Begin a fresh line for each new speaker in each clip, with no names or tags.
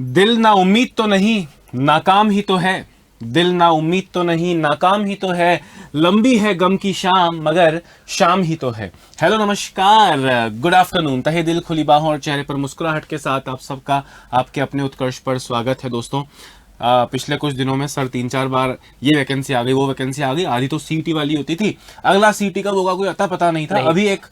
दिल ना उम्मीद तो नहीं नाकाम ही तो है, दिल ना उम्मीद तो नहीं नाकाम ही तो है, लंबी है गम की शाम मगर शाम ही तो है। हेलो नमस्कार, गुड आफ्टरनून। तहे दिल खुली बाहों और चेहरे पर मुस्कुराहट के साथ आप सबका आपके अपने उत्कर्ष पर स्वागत है दोस्तों। पिछले कुछ दिनों में सर 3-4 बार ये वैकेंसी आ गई, वो वैकेंसी आ गई, आधी तो सीटी वाली होती थी, अगला सीटी का होगा कोई अता पता नहीं था। अभी एक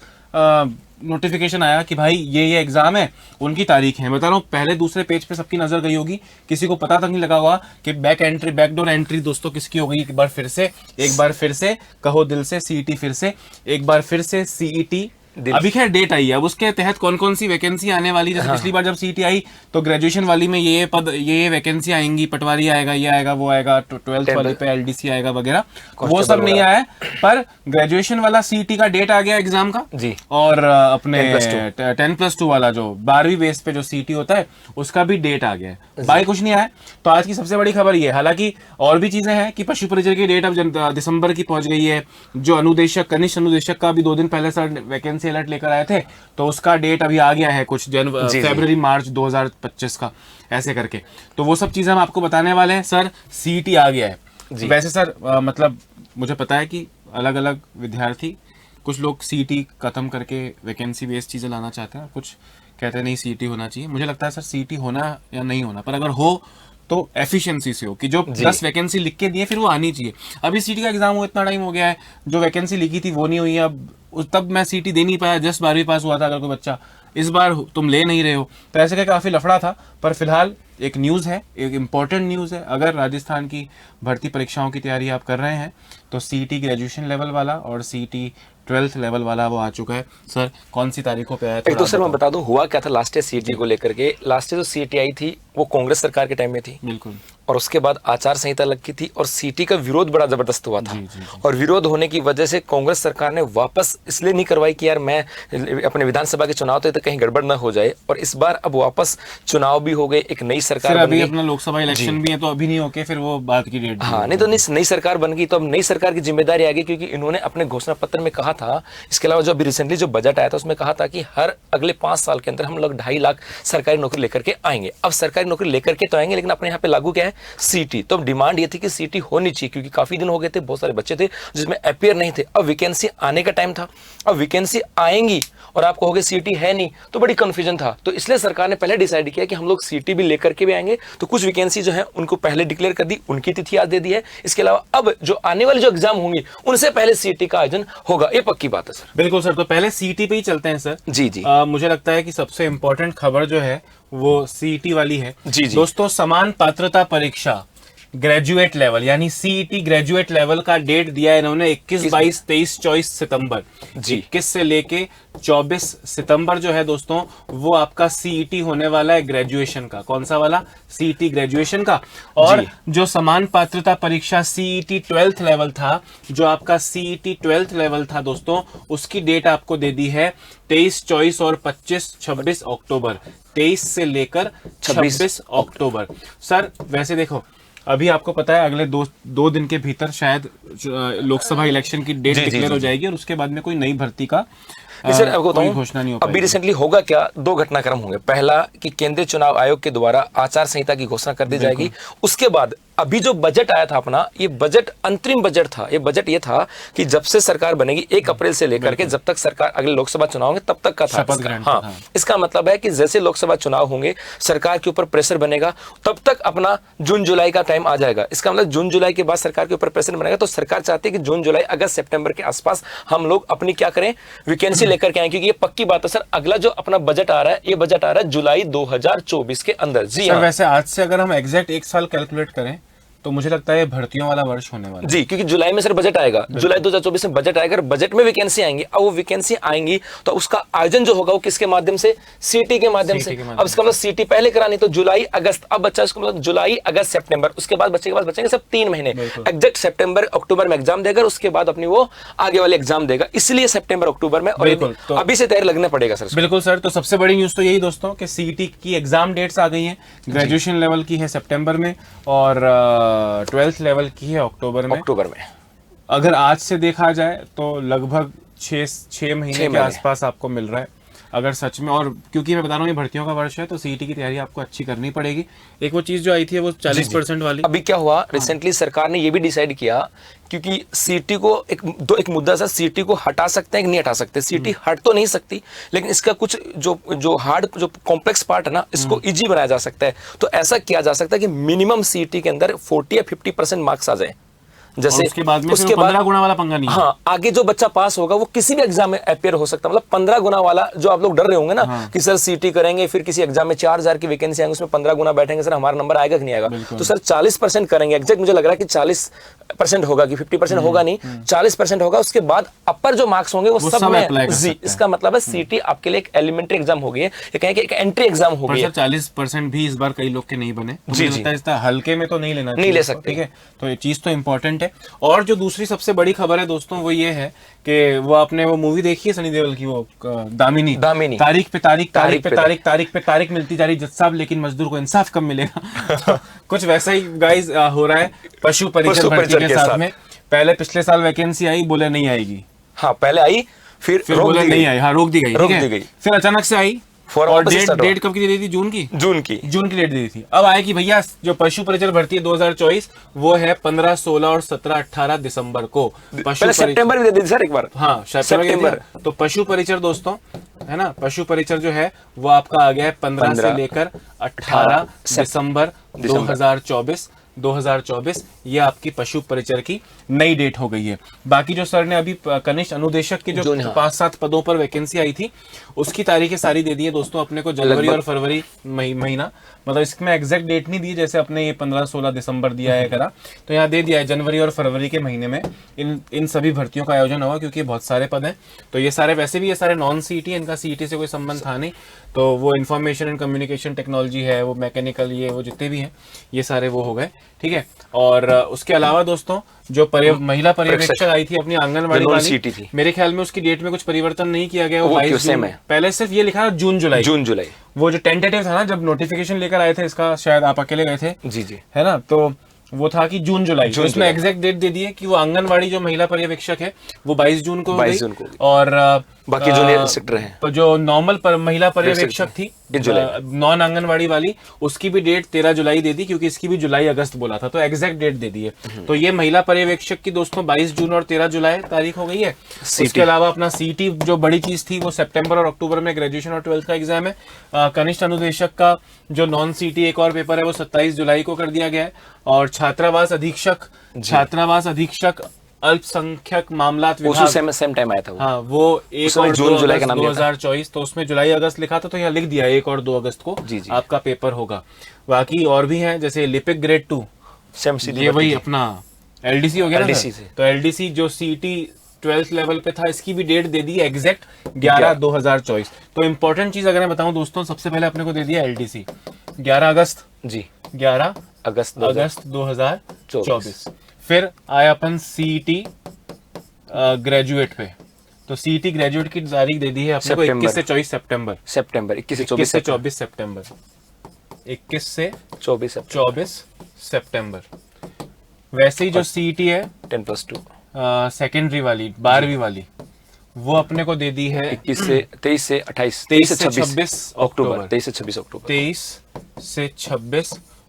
नोटिफिकेशन आया कि भाई ये एग्जाम है, उनकी तारीख है। बता रहा हूँ, पहले दूसरे पेज पे सबकी नजर गई होगी, किसी को पता तक नहीं लगा होगा कि बैकडोर एंट्री दोस्तों किसकी हो गई। एक बार फिर से कहो दिल से सीईटी, फिर से एक बार फिर से सीईटी। अभी खैर डेट आई है, अब उसके तहत कौन कौन सी वैकेंसी आने वाली। जैसे पिछली बार जब सीईटी आई तो ग्रेजुएशन वाली में ये पद, ये वैकेंसी आएंगी, पटवारी आएगा, ये आएगा, वो आएगा, 12th वाले पे एलडीसी आएगा वगैरह, वो सब नहीं आया है। पर ग्रेजुएशन वाला सीईटी का डेट आ गया एग्जाम का जी। और अपने 10+2 वाला जो 12वीं बेस पे जो सीईटी होता है उसका भी डेट आ गया है। बाकी कुछ नहीं आया। तो आज की सबसे बड़ी खबर ये, हालांकि और भी चीजें हैं कि पशु परिचय की डेट अब दिसंबर की पहुंच गई है। जो अनुदेशक, कनिष्ठ अनुदेशक का भी 2 दिन पहले सर वैकेंसी अलर्ट लेकर आए थे, तो उसका डेट अभी आ गया है कुछ फरवरी मार्च 2025 का, ऐसे करके। तो वो सब चीजें हम आपको बताने वाले हैं। सर सीईटी आ गया है वैसे सर, मतलब मुझे पता है कि अलग अलग विद्यार्थी, कुछ लोग सीईटी खत्म करके वैकेंसी बेस्ड चीजें लाना चाहते हैं, कुछ कहते हैं नहीं सीईटी होना चाहिए। मुझे लगता है सर सीईटी होना या नहीं होना, पर अगर हो तो एफिशिएंसी से हो कि जो 10 वैकेंसी लिख के दिए फिर वो आनी चाहिए। अभी सीटी का एग्जाम हुआ इतना टाइम हो गया है, जो वैकेंसी लिखी थी वो नहीं हुई। अब तब मैं सीटी दे नहीं पाया, जस्ट 12वीं पास हुआ था अगर कोई बच्चा, इस बार तुम ले नहीं रहे हो, तो ऐसे का काफी लफड़ा था। पर फिलहाल एक न्यूज़ है, एक इम्पॉर्टेंट न्यूज़ है। अगर राजस्थान की भर्ती परीक्षाओं की तैयारी आप कर रहे हैं तो सीईटी ग्रेजुएशन लेवल वाला और सीईटी 12th लेवल वाला वो आ चुका है। सर कौन सी तारीखों पे आया था?
एक तो सर मैं बता दूं हुआ क्या था लास्ट ईयर सीईटी को लेकर के। लास्ट ईयर जो सीईटी आई थी वो कांग्रेस सरकार के टाइम में थी, बिल्कुल, और उसके बाद आचार संहिता लग की थी और सीईटी का विरोध बड़ा जबरदस्त हुआ था। जी। और विरोध होने की वजह से कांग्रेस सरकार ने वापस इसलिए नहीं करवाई कि यार मैं अपने विधानसभा के चुनाव तो कहीं गड़बड़ ना हो जाए, और इस बार अब वापस चुनाव भी हो गए, एक नई सरकार बन गई,
अपना लोकसभा इलेक्शन भी है, तो अभी नहीं होके फिर वो बात की डेट।
हाँ, नहीं तो नई सरकार बन गई, तो अब नई सरकार की जिम्मेदारी आ गई, क्योंकि इन्होंने अपने घोषणा पत्र में कहा था, इसके अलावा जो अभी रिसेंटली जो बजट आया था उसमें कहा था कि हर अगले 5 साल के अंदर हम लोग 2.5 लाख सरकारी नौकरी लेकर के आएंगे। अब सरकारी नौकरी लेकर के तो आएंगे, लेकिन अपने यहाँ पे लागू क्या है, सीईटी। तो डिमांड ये थी कि सीईटी होनी चाहिए, क्योंकि काफी दिन हो गए थे, बहुत सारे बच्चे थे जिसमें अपियर नहीं थे। अब वैकेंसी आने का टाइम था, अब वैकेंसी आएंगी और आप कहोगे सीईटी है नहीं, तो बड़ी कंफ्यूजन था। तो इसलिए सरकार ने पहले डिसाइड किया कि हम लोग सीईटी भी लेकर के भी आएंगे। तो कुछ वैकेंसी जो है उनको पहले डिक्लेयर कर दी, उनकी तिथि आज दे दी है। इसके अलावा अब जो आने वाले जो एग्जाम होंगी उनसे पहले सीईटी का आयोजन होगा, ये पक्की बात है सर।
बिल्कुल सर, तो पहले सीईटी पे ही चलते हैं सर।
जी जी।
मुझे लगता है कि सबसे इंपॉर्टेंट खबर जो है वो सीईटी वाली है।
जी जी।
दोस्तों, समान पात्रता परीक्षा ग्रेजुएट लेवल यानी सीईटी ग्रेजुएट लेवल का डेट दिया है इन्होंने 21, 22, 23, 24 सितंबर। 21 से लेके 24 सितंबर जो है दोस्तों, वो आपका सीईटी होने वाला है ग्रेजुएशन का। कौन सा वाला? सीईटी ग्रेजुएशन का। और जो समान पात्रता परीक्षा सीईटी 12th लेवल था, जो आपका सीईटी 12th लेवल था दोस्तों, उसकी डेट आपको दे दी है 23, 24 और 25, 26 अक्टूबर। 23 से लेकर 26 अक्टूबर। सर वैसे देखो, अभी आपको पता है अगले दो दिन के भीतर शायद लोकसभा इलेक्शन की डेट डिक्लेयर हो जाएगी, और उसके बाद में कोई नई भर्ती का
सर आपको
कोई घोषणा नहीं हो पाएगी।
अभी रिसेंटली होगा क्या, 2 घटनाक्रम होंगे। पहला कि केंद्रीय चुनाव आयोग के द्वारा आचार संहिता की घोषणा कर दी जाएगी। उसके बाद अभी जो बजट आया था अपना, ये बजट अंतरिम बजट था। ये बजट ये था कि जब से सरकार बनेगी 1 अप्रैल से लेकर के जब तक सरकार अगले लोकसभा चुनाव होंगे तब तक का था। हाँ, इसका मतलब है कि जैसे लोकसभा चुनाव होंगे, सरकार के ऊपर प्रेशर बनेगा, तब तक अपना जून जुलाई का टाइम आ जाएगा। इसका मतलब जून जुलाई के बाद सरकार के ऊपर प्रेशर बनेगा, तो सरकार चाहती है कि जून जुलाई अगस्त सितंबर के आसपास हम लोग अपनी क्या करें, वैकेंसी लेकर के आए। क्योंकि ये पक्की बात है सर, अगला जो अपना बजट आ रहा है, ये बजट आ रहा है जुलाई 2024 के अंदर। जी हाँ।
वैसे आज से अगर हम एग्जैक्ट 1 साल कैलकुलेट करें तो मुझे लगता है भर्तियों वाला वर्ष होने वाला है।
जी, क्योंकि जुलाई में सर बजट आएगा, जुलाई 2024 में बजट आएगा, बजट में वैकेंसी आएंगी। अब वो वैकेंसी आएंगी तो उसका आयोजन जो होगा वो किसके माध्यम से? सीईटी के माध्यम से। अब इसका मतलब सीईटी पहले करानी तो जुलाई अगस्त, अब बच्चा इसको मतलब जुलाई अगस्त सितंबर, उसके बाद बच्चे के पास बचेंगे सब 3 महीने। एग्जैक्ट सितंबर अक्टूबर में एग्जाम देगा, उसके बाद अपनी वो आगे वाले एग्जाम देगा, इसलिए सितंबर अक्टूबर में। और तो अभी से तैयारी लगना पड़ेगा सर।
बिल्कुल सर, तो सबसे बड़ी न्यूज तो यही दोस्तों कि सीईटी की एग्जाम डेट्स आ गई हैं। ग्रेजुएशन लेवल की है सितंबर में और 12th लेवल की है अक्टूबर में। अगर आज से देखा जाए तो लगभग 6 महीने के आसपास आपको मिल रहा है। अगर सच में, और क्योंकि मैं बता रहा हूँ ये भर्तियों का वर्ष है तो सीईटी की तैयारी आपको अच्छी करनी पड़ेगी। एक वो चीज जो आई थी वो 40% वाली,
अभी क्या हुआ रिसेंटली सरकार ने ये भी डिसाइड किया, क्योंकि सीटी को एक मुद्दा था, सीटी को हटा सकते हैं कि नहीं हटा सकते। सीटी हट तो नहीं सकती, लेकिन इसका कुछ जो हार्ड जो कॉम्प्लेक्स पार्ट है ना, इसको इजी बनाया जा सकता है। तो ऐसा किया जा सकता है कि मिनिमम सीटी के अंदर 40 या 50% मार्क्स आ जाए। जैसे
उसके बाद में 15 गुना वाला पंगा नहीं है।
हाँ, आगे जो बच्चा पास होगा वो किसी भी एग्जाम में अपियर हो सकता है। मतलब 15 गुना वाला जो आप लोग डर रहे होंगे ना, कि सर सीटी करेंगे फिर किसी एग्जाम में 4000 की वैकेंसी आएंगे, उसमें 15 गुना बैठेंगे, सर हमारा नंबर आएगा कि नहीं आएगा। तो सर 40% करेंगे, एग्जैक्ट मुझे लग रहा है कि 40% होगा, कि 50% होगा नहीं, 40% होगा। उसके बाद अपर जो मार्क्स होंगे वो सब में जी। इसका मतलब है सीटी आपके लिए एक एलिमेंट्री एग्जाम हो गई है, ये कहें कि एक एंट्री एग्जाम हो गई है।
40% भी इस बार कई लोग के नहीं बने,
जी
जी, इस हल्के में तो नहीं लेना,
नहीं ले सकते,
ठीक है। तो ये चीज तो इंपॉर्टेंट है। और जो दूसरी सबसे बड़ी खबर है दोस्तों वो ये है कि वो आपने वो मूवी देखी है सनी देओल की, वो दामिनी, तारीख पे तारीख मिलती जा रही जज साहब, लेकिन मजदूर को इंसाफ कब मिलेगा। तो कुछ वैसा ही गाइस हो रहा है पशु परिचर भर्ती के साथ में। पहले पिछले साल वैकेंसी आई, बोले नहीं आएगी,
हाँ पहले आई, फिर
बोले नहीं आई, हाँ रोक दी गई, फिर अचानक से आई। और डेट कब की दे दी थी? जून की डेट दी थी। अब आएगी भैया जो पशु परिचर भर्ती है 2024, वो है 15, 16 और 17, 18 दिसंबर को।
सितंबर में दे दी सर एक बार,
हाँ सितंबर। तो पशु परिचर दोस्तों है ना, पशु परिचर जो है वो आपका आ गया है 15 से लेकर 18 दिसंबर 2024। ये आपकी पशु परिचर की नई डेट हो गई है। बाकी जो सर ने अभी कनिष्ठ अनुदेशक के जो 5-7 पदों पर वैकेंसी आई थी उसकी तारीखें सारी दे दी है दोस्तों अपने को, जनवरी और फरवरी महीना, मतलब इसमें एग्जैक्ट डेट नहीं दी जैसे अपने ये 15-16 दिसंबर दिया है करा, तो यहाँ दे दिया है जनवरी और फरवरी के महीने में इन सभी भर्तियों का आयोजन हुआ, क्योंकि बहुत सारे पद हैं। तो ये सारे वैसे भी ये सारे नॉन सीईटी, इनका सीईटी से कोई संबंध था नहीं। तो वो इन्फॉर्मेशन एंड कम्युनिकेशन टेक्नोलॉजी है, वो मैकेनिकल, ये वो जितने भी हैं ये सारे वो हो गए, ठीक है। और उसके अलावा दोस्तों जो महिला पर्यवेक्षक आई थी अपनी आंगनबाड़ी वाली, मेरे ख्याल में उसकी डेट में कुछ परिवर्तन नहीं किया गया, वो 22 जून है। पहले सिर्फ ये लिखा था जून जुलाई। वो जो टेंटेटिव था ना, जब नोटिफिकेशन लेकर आए थे इसका, शायद आप अकेले गए थे, जी है ना, तो वो था कि जून जुलाई। उसमें एग्जैक्ट डेट दे दी है कि वो आंगनवाड़ी जो महिला पर्यवेक्षक है वो 22 जून को हो गई, और
बाकी जूनियर सेक्टर है जो
नॉर्मल महिला पर्यवेक्षक थी नॉन आंगनवाड़ी वाली, उसकी भी डेट 13 जुलाई दे दी, क्योंकि इसकी भी जुलाई अगस्त बोला था, तो एग्जैक्ट डेट दे दी है। तो ये महिला पर्यवेक्षक की दोस्तों 22 जून और 13 जुलाई तारीख हो गई है। इसके अलावा अपना सीटी जो बड़ी चीज थी वो सितंबर और अक्टूबर में ग्रेजुएशन और 12th का एग्जाम है। कनिष्ठ अनुदेशक का जो नॉन सीटी एक और पेपर है वो 27 जुलाई को कर दिया गया है। और छात्रावास अधीक्षक अल्पसंख्यक मामलात विभाग
सेम टाइम आया था
हाँ, वो 1 और 2 जुलाई का नाम 2024, तो उसमें जुलाई अगस्त लिखा था, तो यहाँ लिख दिया 1 और 2 अगस्त को आपका पेपर होगा। बाकी और भी हैं जैसे लिपिक ग्रेड 2, ये वही अपना एलडीसी हो गया ना, तो एलडीसी जो सीटी 12th लेवल पे था इसकी भी डेट दे दी एग्जैक्ट 11/2024। तो इंपॉर्टेंट चीज अगर मैं बताऊं दोस्तों, सबसे पहले अपने को दे दिया एलडीसी 11 अगस्त 2024। फिर आया अपन सीईटी ग्रेजुएट पे, तो सीईटी ग्रेजुएट की तारीख दे दी है अपने को 21 से 24 सितंबर 21 से 24 सितंबर। वैसे ही जो सीईटी है
10+2
सेकेंडरी वाली 12वीं वाली, वो अपने को दे दी है
23 से 26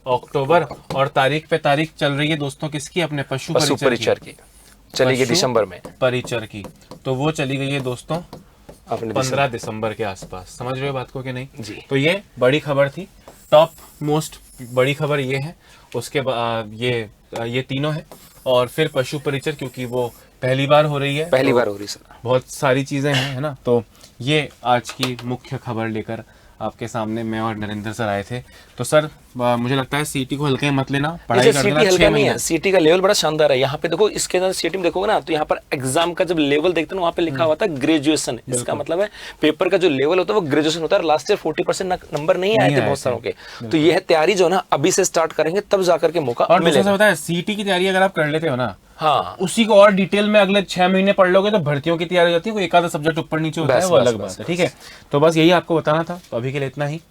अक्टूबर। और तारीख पे तारीख चल रही है दोस्तों किसकी, अपने पशु परिचर की
चली गई दिसंबर में,
परिचर की, तो वो चली गई है दोस्तों अपने 15 दिसंबर के आसपास। समझ रहे हो बात को कि नहीं
जी।
तो ये बड़ी खबर थी, टॉप मोस्ट बड़ी खबर ये है। उसके बाद ये तीनों है, और फिर पशु परिचर क्योंकि वो पहली बार हो रही है,
सर
बहुत सारी चीजें हैं, है ना। तो ये आज की मुख्य खबर लेकर आपके सामने मैं और नरेंद्र सर आए थे। तो सर मुझे लगता है सीटी को हल्के मत लेना, पढ़ाई कर देना।
हल्का नहीं है, सीटी का लेवल बड़ा शानदार है। यहाँ पे देखो, इसके अंदर सीटी में देखोगे ना, तो यहाँ पर एग्जाम का जब लेवल देखते हैं वहाँ पे लिखा हुआ था ग्रेजुएशन। इसका मतलब है पेपर का जो लेवल होता है वो ग्रेजुएशन होता है। लास्ट ईयर 40% नंबर नहीं आए थे बहुत सारों के, तो ये है तैयारी जो है ना अभी से स्टार्ट करेंगे तब जाकर के मौका मिलेगा।
होता है सीटी की तैयारी अगर आप कर लेते हो ना,
हाँ,
उसी को और डिटेल में अगले 6 महीने पढ़ लोगे तो भर्तियों की तैयारी हो जाती है। वो एक आधा सब्जेक्ट ऊपर नीचे होता है, वो अलग बात है, ठीक है। तो बस यही आपको बताना था, तो अभी के लिए इतना ही।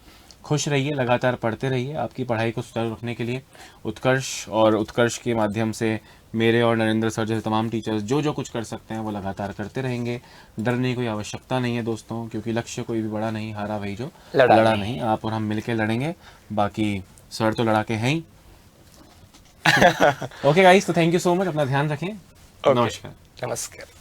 खुश रहिए, लगातार पढ़ते रहिए, आपकी पढ़ाई को सुचारू रखने के लिए उत्कर्ष और उत्कर्ष के माध्यम से मेरे और नरेंद्र सर जैसे तमाम टीचर्स जो जो कुछ कर सकते हैं वो लगातार करते रहेंगे। डरने की कोई आवश्यकता नहीं है दोस्तों, क्योंकि लक्ष्य कोई भी बड़ा नहीं, हारा वही जो लड़ा नहीं। आप और हम मिलके लड़ेंगे, बाकी सर तो लड़ा के हैं ही। ओके गाइस, तो थैंक यू सो मच, अपना ध्यान रखें। नमस्कार।
नमस्कार।